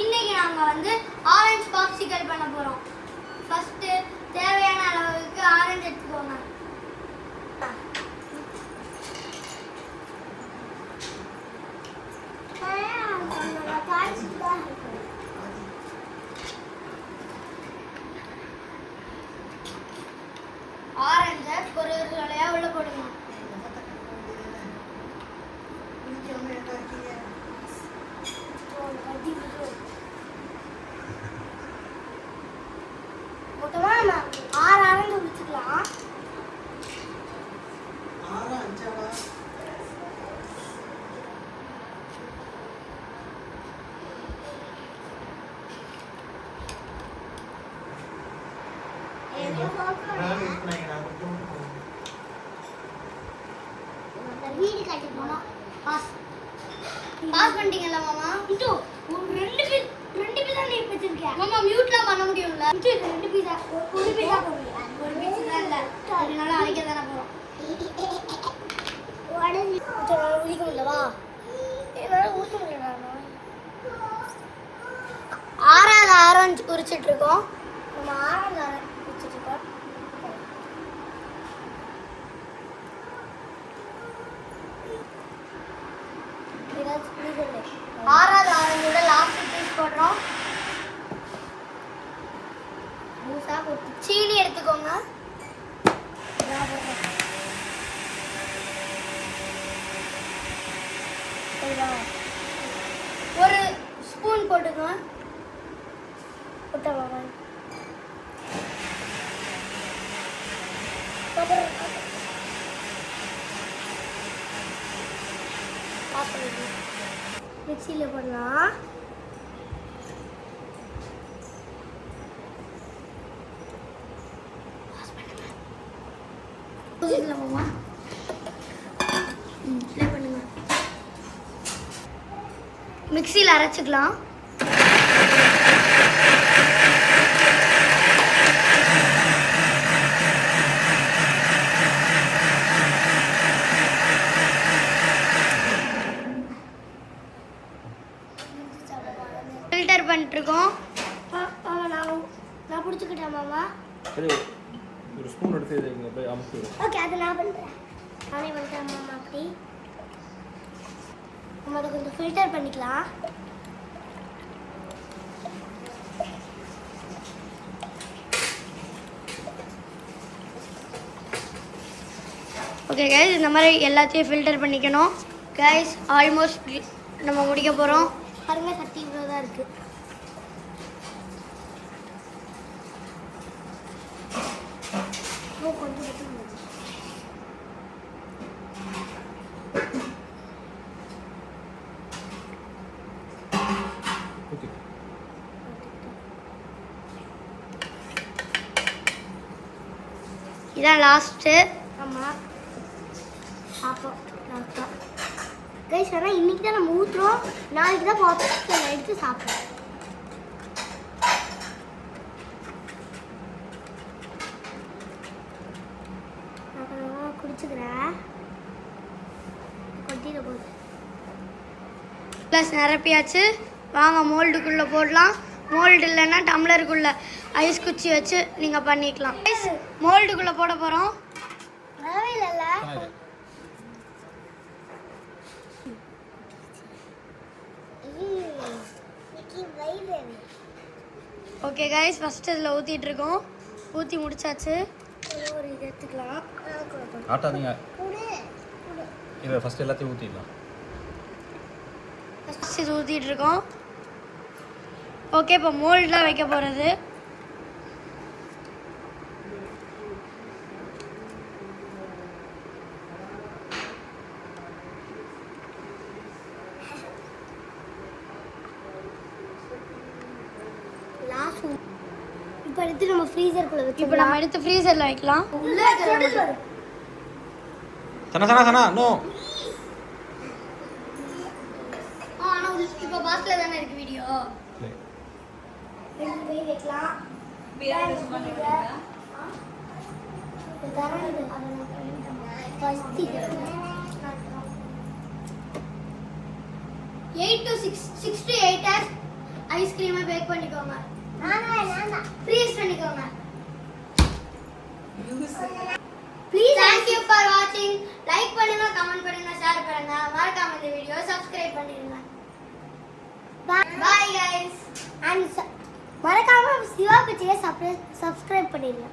இன்னைக்கு நாங்க வந்து ஆரஞ்சு பாப்சிக்கல் பண்ண போறோம். ஃபர்ஸ்ட் தேவையான அளவுக்கு ஆரஞ்சு எடுத்துக்கோங்க. ஆரஞ்சை ஒரு இலையா உள்ள போடுங்க. மொத்தமா நம்ம 6 ஆரஞ்சு வச்சுக்கலாம். வீடு கட்டி போனோம். பாஸ் பண்ணிட்டீங்களா மாமா? இது ரெண்டு பீஸ் தான் நீ வச்சிருக்கேன் மாமா. மியூட்ல பண்ண முடியும்ல? இது 2 பீஸ் ஒரு பீஸ் தான் போடுங்க. ஒரு பீஸ் தான் இல்ல, அதனால அரைக்க தான போறோம். உரிக்க முடியலவா? என்னால உரிக்க முடியல. 6வது ஆரஞ்சு உரிச்சிட்டு இருக்கோம். நம்ம 6வது ஆரஞ்சு உரிச்சிட்டு இருக்கோம். ஆறாவது ஆரஞ்சோட லாஸ்ட் பீஸ் போடுறோம். மூசா போட்டு சீனி எடுத்துக்கோங்க. ஒரு ஸ்பூன் போட்டுக்கோங்க. மிக்சியில் போடலாம். மிக்சியில் அரைச்சிக்கலாம். ஃபில்டர் பண்ணிட்டு இருக்கோம். நான் பிடிச்சிக்கிட்டேன் மாமா. சரி, ஒரு ஸ்பூன் எடுத்து இங்க போய் அமுக்கு. ஓகே, அது நான் பண்றேன். நானே பண்றேன் மாமா. அப்படி நம்ம அதை கொஞ்சம் ஃபில்டர் பண்ணிக்கலாம். ஓகே கைஸ், இந்த மாதிரி எல்லாத்தையும் ஃபில்டர் பண்ணிக்கணும். கைஸ், ஆல்மோஸ்ட் நம்ம முடிக்க போகிறோம். பாருங்க, கட்டி இவ்வளோ தான் இருக்குது. இதான் லாஸ்ட்டு. ஆமாம், சாப்பிடும் லாஸ்ட்டாக கைஸ். ஆனால் இன்றைக்கி தான் நம்ம ஊற்றுறோம், நாளைக்கு தான் பாப்கார்ன் எடுத்து சாப்பிடுவோம். நான் குடிச்சுக்கிறேன். கொட்டிட போகுது. ப்ளஸ் நிரப்பியாச்சு. வாங்க மோல்டுக்குள்ளே போடலாம். மோல்டு இல்லைன்னா டம்ளருக்குள்ளே ஐஸ் குச்சி வச்சு நீங்கள் பண்ணிக்கலாம். மோல்டுக்குள்ளே போட போகிறோம். ஓகே கைஸ், ஃபஸ்ட்டு இதில் ஊற்றிட்டு இருக்கோம். ஊற்றி முடிச்சாச்சு. ஒரு இது எடுத்துக்கலாம். ஆட்டாதீங்க, இதை ஃபஸ்ட்டு எல்லாத்தையும் ஊற்றிடலாம். ஃபஸ்ட்டு இது ஊற்றிட்டு இருக்கோம். ஓகே, இப்போ மோல்டெலாம் வைக்க போகிறது. இப்போ எடுத்து நம்ம ஃப்ரீசருக்குள்ள வச்சு இப்போ நம்ம எடுத்து ஃப்ரீசரில் வைக்கலாம். சனா சனா சனா நோ. ஆனால் இப்போ பாஸ்டில் தானே இருக்குது வீடியோ. வைக்கலாம். First 8 to 6 to 8 hours ice ஐஸ்கிரீமை பேக் பண்ணிக்கோங்க. ஃப்ரீஸ் பண்ணிக்கோங்க. Please thank you for watching. Like பண்ணுங்க, கமெண்ட் பண்ணுங்க, ஷேர் பண்ணுங்க. மறக்காம இந்த வீடியோ சப்ஸ்கிரைப் பண்ணிடுங்க. Bye guys. And மறக்காம சிவா பிச்சையை சப்ஸ்கிரைப் பண்ணிடுங்க.